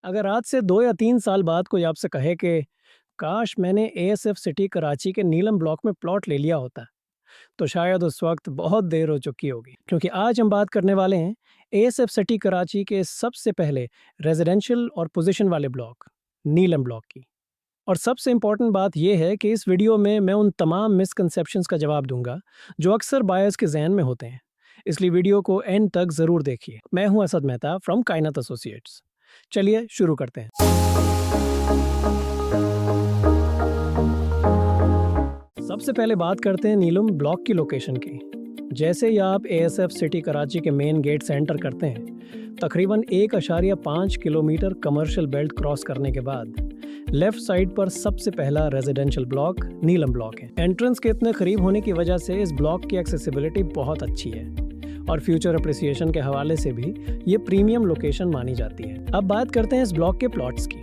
अगर आज से 2 या 3 साल बाद कोई आपसे कहे कि काश मैंने एएसएफ सिटी कराची के नीलम ब्लॉक में प्लॉट ले लिया होता, तो शायद उस वक्त बहुत देर हो चुकी होगी। क्योंकि आज हम बात करने वाले हैं एएसएफ सिटी कराची के सबसे पहले रेजिडेंशियल और पोजीशन वाले ब्लॉक, नीलम ब्लॉक की। और सबसे इम्पॉर्टेंट बात यह है कि इस वीडियो में मैं उन तमाम मिसकंसेप्शंस का जवाब दूंगा जो अक्सर बायर्स के जहन में होते हैं, इसलिए वीडियो को एंड तक ज़रूर देखिए। मैं हूं असद मेहता फ्रॉम कायनात एसोसिएट्स। चलिए शुरू करते हैं। सबसे पहले बात करते हैं नीलम ब्लॉक की लोकेशन की। जैसे ही आप एएसएफ सिटी कराची के मेन गेट से एंटर करते हैं, तकरीबन 1.5 किलोमीटर कमर्शियल बेल्ट क्रॉस करने के बाद लेफ्ट साइड पर सबसे पहला रेजिडेंशियल ब्लॉक नीलम ब्लॉक है। एंट्रेंस के इतने करीब होने की वजह से इस ब्लॉक की एक्सेसिबिलिटी बहुत अच्छी है और फ्यूचर अप्रिसिएशन के हवाले से भी ये प्रीमियम लोकेशन मानी जाती है। अब बात करते हैं इस ब्लॉक के प्लॉट्स की।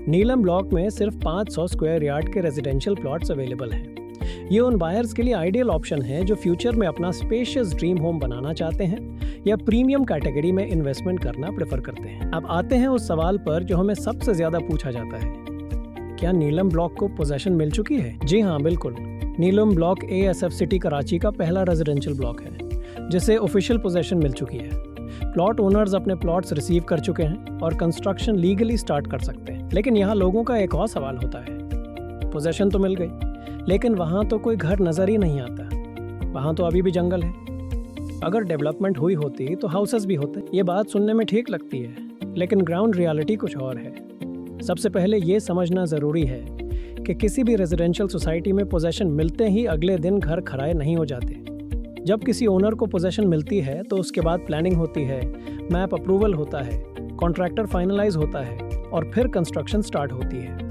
नीलम ब्लॉक में सिर्फ 500 स्क्वायर यार्ड के रेजिडेंशियल प्लॉट्स अवेलेबल हैं। ये उन बायर्स के लिए आइडियल ऑप्शन है जो फ्यूचर में अपना स्पेशियस ड्रीम होम बनाना चाहते हैं या प्रीमियम कैटेगरी में इन्वेस्टमेंट करना प्रेफर करते हैं। अब आते हैं उस सवाल पर जो हमें सबसे ज्यादा पूछा जाता है, क्या नीलम ब्लॉक को पोजेशन मिल चुकी है? जी हाँ, बिल्कुल। नीलम ब्लॉक एएसएफ सिटी कराची का पहला रेजिडेंशियल ब्लॉक है जिसे ऑफिशियल पोजेशन मिल चुकी है। प्लॉट ओनर्स अपने प्लॉट्स रिसीव कर चुके हैं और कंस्ट्रक्शन लीगली स्टार्ट कर सकते हैं। लेकिन यहाँ लोगों का एक और सवाल होता है, पोजेशन तो मिल गई लेकिन वहाँ तो कोई घर नजर ही नहीं आता, वहाँ तो अभी भी जंगल है। अगर डेवलपमेंट हुई होती तो हाउसेस भी होते। ये बात सुनने में ठीक लगती है लेकिन ग्राउंड रियलिटी कुछ और है। सबसे पहले ये समझना ज़रूरी है कि किसी भी रेजिडेंशियल सोसाइटी में पोजेशन मिलते ही अगले दिन घर खड़ाए नहीं हो जाते। जब किसी ओनर को पोजेशन मिलती है तो उसके बाद प्लानिंग होती है, मैप अप्रूवल होता है, कॉन्ट्रैक्टर फाइनलाइज होता है और फिर कंस्ट्रक्शन स्टार्ट होती है।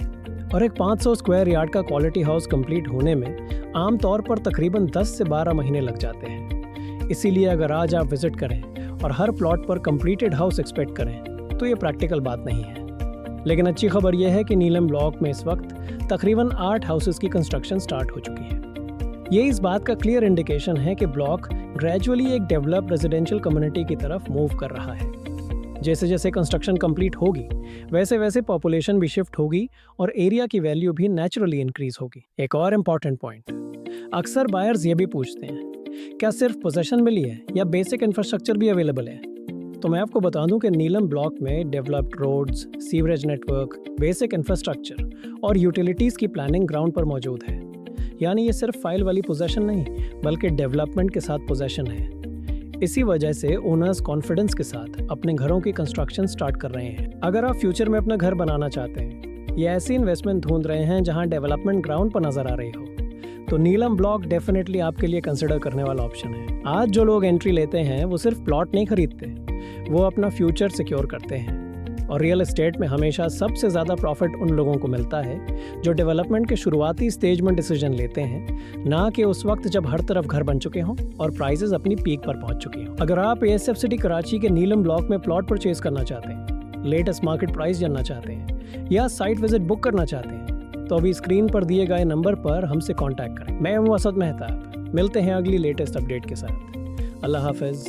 और एक 500 स्क्वायर यार्ड का क्वालिटी हाउस कंप्लीट होने में आमतौर पर तकरीबन 10 से 12 महीने लग जाते हैं। इसीलिए अगर आज आप विजिट करें और हर प्लॉट पर कंप्लीटेड हाउस एक्सपेक्ट करें तो ये प्रैक्टिकल बात नहीं है। लेकिन अच्छी खबर यह है कि नीलम ब्लॉक में इस वक्त तकरीबन 8 हाउसेस की कंस्ट्रक्शन स्टार्ट हो चुकी है। ये इस बात का क्लियर इंडिकेशन है कि ब्लॉक ग्रेजुअली एक डेवलप रेजिडेंशियल कम्युनिटी की तरफ मूव कर रहा है। जैसे जैसे कंस्ट्रक्शन कंप्लीट होगी वैसे वैसे पॉपुलेशन भी शिफ्ट होगी और एरिया की वैल्यू भी नेचुरली इंक्रीज होगी। एक और इम्पॉर्टेंट पॉइंट, अक्सर बायर्स ये भी पूछते हैं, क्या सिर्फ पोजेशन मिली है या बेसिक इंफ्रास्ट्रक्चर भी अवेलेबल है? तो मैं आपको बता दूं कि नीलम ब्लॉक में developed roads, sewerage network, basic infrastructure और यूटिलिटीज़ की प्लानिंग ग्राउंड पर मौजूद है। यानी ये सिर्फ फाइल वाली पोजेशन नहीं बल्कि डेवलपमेंट के साथ पोजेशन है। इसी वजह से ओनर्स कॉन्फिडेंस के साथ अपने घरों की कंस्ट्रक्शन स्टार्ट कर रहे हैं। अगर आप फ्यूचर में अपना घर बनाना चाहते हैं या ऐसी इन्वेस्टमेंट ढूंढ रहे हैं जहां डेवलपमेंट ग्राउंड पर नजर आ रही हो, तो नीलम ब्लॉक डेफिनेटली आपके लिए कंसिडर करने वाला ऑप्शन है। आज जो लोग एंट्री लेते हैं वो सिर्फ प्लॉट नहीं खरीदते, वो अपना फ्यूचर सिक्योर करते हैं। और रियल एस्टेट में हमेशा सबसे ज़्यादा प्रॉफिट उन लोगों को मिलता है जो डेवलपमेंट के शुरुआती स्टेज में डिसीजन लेते हैं, ना कि उस वक्त जब हर तरफ घर बन चुके हों और प्राइसेस अपनी पीक पर पहुंच चुके हों। अगर आप एएसएफ सिटी कराची के नीलम ब्लॉक में प्लॉट परचेज करना चाहते हैं, लेटेस्ट मार्केट प्राइस जानना चाहते हैं या साइट विजिट बुक करना चाहते हैं, तो अभी स्क्रीन पर दिए गए नंबर पर हमसे कॉन्टैक्ट करें। मैं हूं असद मेहता। मिलते हैं अगली लेटेस्ट अपडेट के साथ। अल्लाह हाफिज़।